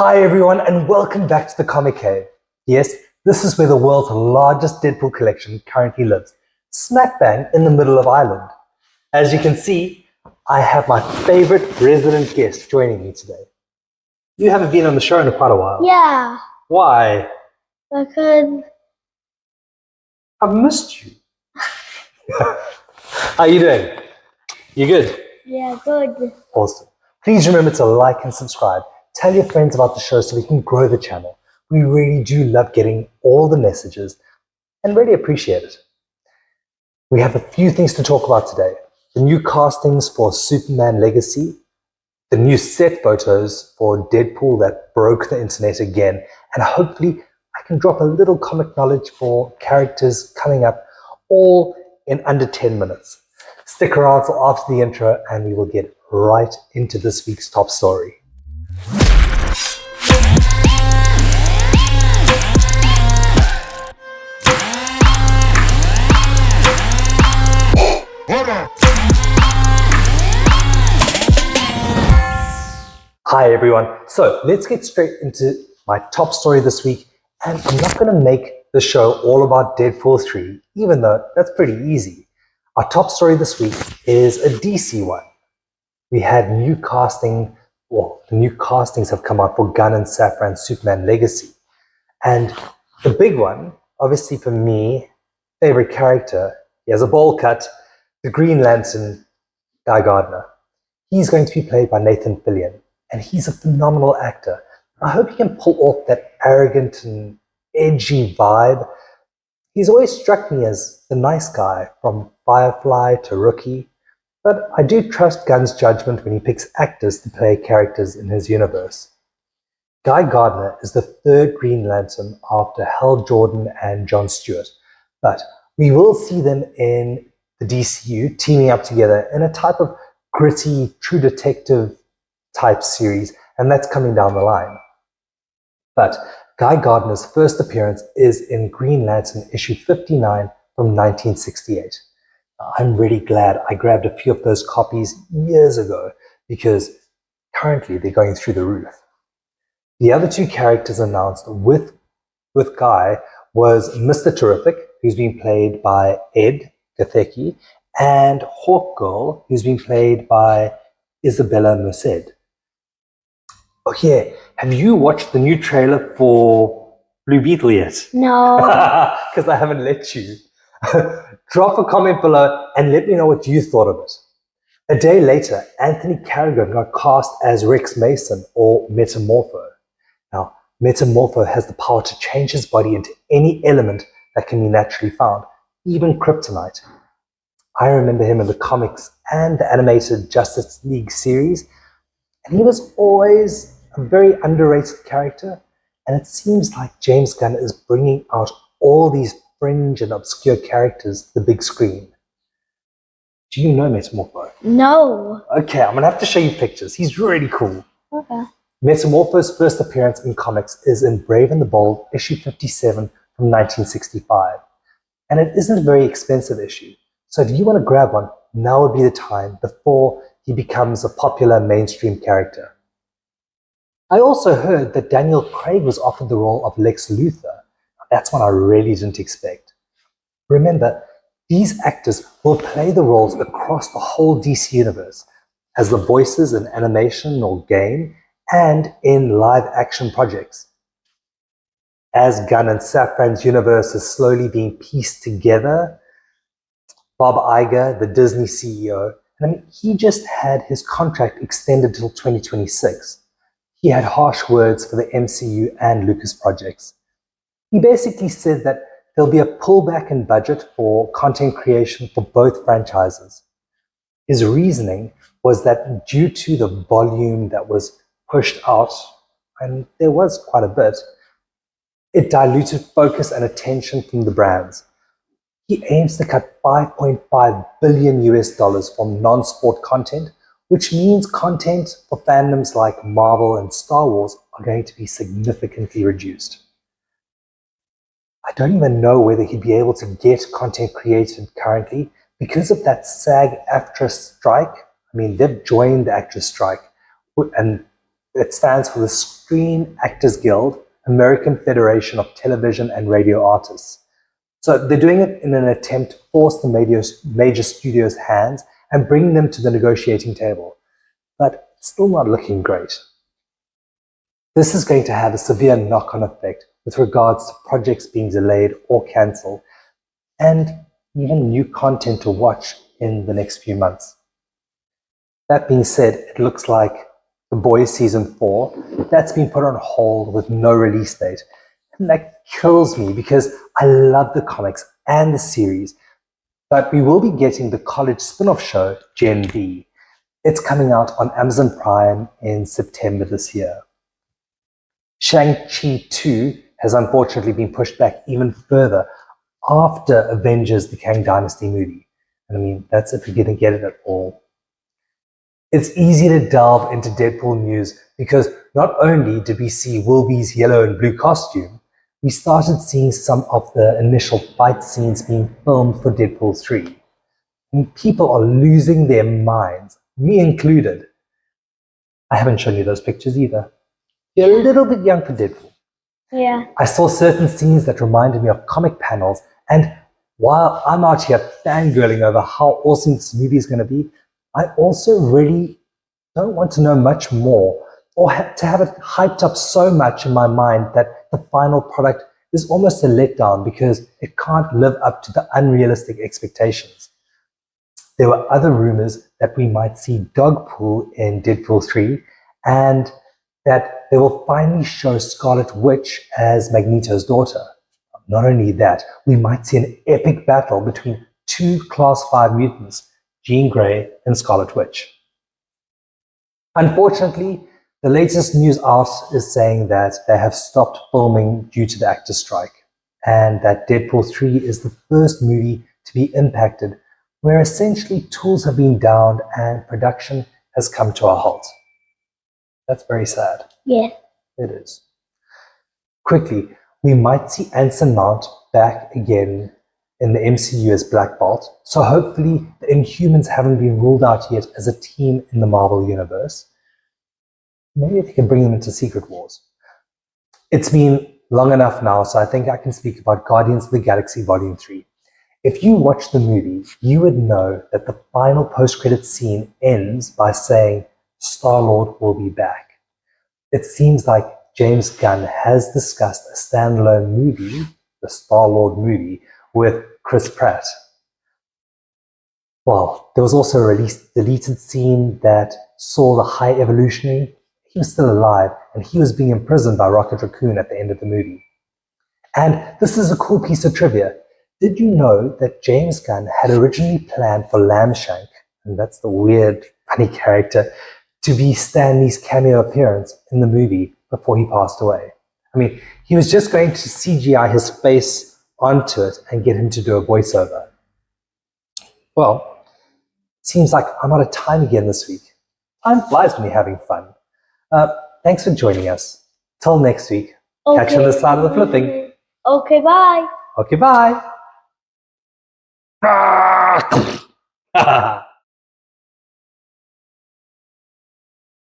Hi everyone and welcome back to the Comic Cave. Yes, this is where the world's largest Deadpool collection currently lives, smack bang in the middle of Ireland. As you can see, I have my favorite resident guest joining me today. You haven't been on the show in quite a while. Yeah. Why? Because I've missed you. How are you doing? You good? yeah, good. Awesome. Please remember to like and subscribe. Tell your friends about the show so we can grow the channel. We really do love getting all the messages and really appreciate it. We have a few things to talk about today. The new castings for Superman Legacy, the new set photos for Deadpool that broke the internet again, and hopefully I can drop a little comic knowledge for characters coming up, all in under 10 minutes. Stick around till after the intro and we will get right into this week's top story. Hi everyone. So let's get straight into my top story this week. And I'm not going to make the show all about Deadpool 3, even though that's pretty easy. Our top story this week is a DC one. We had new casting, well, the new castings have come out for Gunn and Safran's Superman Legacy. And the big one, obviously for me, favorite character, he has a bowl cut, the Green Lantern, Guy Gardner. He's going to be played by Nathan Fillion. And he's a phenomenal actor. I hope he can pull off that arrogant and edgy vibe. He's always struck me as the nice guy, from Firefly to Rookie, but I do trust Gunn's judgment when he picks actors to play characters in his universe. Guy Gardner is the third Green Lantern after Hal Jordan and John Stewart, but we will see them in the DCU teaming up together in a type of gritty, true detective type series, and that's coming down the line. But Guy Gardner's first appearance is in Green Lantern issue 59 from 1968. I'm really glad I grabbed a few of those copies years ago because currently they're going through the roof. The other two characters announced with Guy was Mr. Terrific, who's being played by Ed Gathecki, and Hawkgirl, who's being played by Isabella Merced. Oh yeah, have you watched the new trailer for Blue Beetle yet? No. Because I haven't let you. Drop a comment below and let me know what you thought of it. A day later, Anthony Carrigan got cast as Rex Mason, or Metamorpho. Now, Metamorpho has the power to change his body into any element that can be naturally found, even kryptonite. I remember him in the comics and the animated Justice League series, and he was always a very underrated character, and it seems like James Gunn is bringing out all these fringe and obscure characters to the big screen. Do you know Metamorpho? No. Okay, I'm going to have to show you pictures. He's really cool. Okay. Metamorpho's first appearance in comics is in Brave and the Bold, issue 57 from 1965. And it isn't a very expensive issue. So if you want to grab one, now would be the time before he becomes a popular mainstream character. I also heard that Daniel Craig was offered the role of Lex Luthor. That's one I really didn't expect. Remember, these actors will play the roles across the whole DC universe as the voices in animation or game and in live action projects. As Gunn and Safran's universe is slowly being pieced together, Bob Iger, the Disney CEO, he just had his contract extended till 2026. He had harsh words for the MCU and Lucas projects. He basically said that there'll be a pullback in budget for content creation for both franchises. His reasoning was that due to the volume that was pushed out, and there was quite a bit, it diluted focus and attention from the brands. He aims to cut $5.5 billion from non-sport content, which means content for fandoms like Marvel and Star Wars are going to be significantly reduced. I don't even know whether he'd be able to get content created currently because of that SAG-AFTRA strike. They've joined the actress strike, and It stands for the Screen Actors Guild, American Federation of Television and Radio Artists. So they're doing it in an attempt to force the major studios' hands and bring them to the negotiating table. But it's still not looking great. This is going to have a severe knock-on effect with regards to projects being delayed or cancelled, and even new content to watch in the next few months. That being said, it looks like The Boys Season 4, that's been put on hold with no release date. And that kills me because I love the comics and the series, but we will be getting the college spin-off show, Gen B. It's coming out on Amazon Prime in September this year. Shang-Chi 2 has unfortunately been pushed back even further after Avengers the Kang Dynasty movie. And I mean, that's if you're going to get it at all. It's easy to delve into Deadpool news because not only did we see Wilby's yellow and blue costume, we started seeing some of the initial fight scenes being filmed for Deadpool 3. And people are losing their minds, me included. I haven't shown you those pictures either. You're a little bit young for Deadpool. Yeah. I saw certain scenes that reminded me of comic panels, and while I'm out here fangirling over how awesome this movie is going to be, I also really don't want to know much more or to have it hyped up so much in my mind that the final product is almost a letdown because it can't live up to the unrealistic expectations. There were other rumors that we might see Dogpool in Deadpool 3 and that they will finally show Scarlet Witch as Magneto's daughter. Not only that, we might see an epic battle between two Class 5 mutants, Jean Grey and Scarlet Witch. Unfortunately, the latest news out is saying that they have stopped filming due to the actor strike, and that Deadpool 3 is the first movie to be impacted, where essentially tools have been downed and production has come to a halt. That's very sad. Yes. It is. Quickly, we might see Anson Mount back again in the MCU as Black Bolt, so hopefully the Inhumans haven't been ruled out yet as a team in the Marvel Universe. Maybe they can bring them into Secret Wars. It's been long enough now, so I think I can speak about Guardians of the Galaxy Volume 3. If you watch the movie, you would know that the final post-credit scene ends by saying Star-Lord will be back. It seems like James Gunn has discussed a standalone movie, the Star-Lord movie, with Chris Pratt. Well, there was also a deleted scene that saw the High Evolutionary. He was still alive, and he was being imprisoned by Rocket Raccoon at the end of the movie. And this is a cool piece of trivia. Did you know that James Gunn had originally planned for Lambshank, and that's the weird, funny character, to be Stan Lee's cameo appearance in the movie before he passed away? I mean, he was just going to CGI his face onto it and get him to do a voiceover. Well, seems like I'm out of time again this week. Time flies when you're having fun. Thanks for joining us. Till next week. Okay. Catch you on the side of the flipping. Okay, bye. Okay, bye.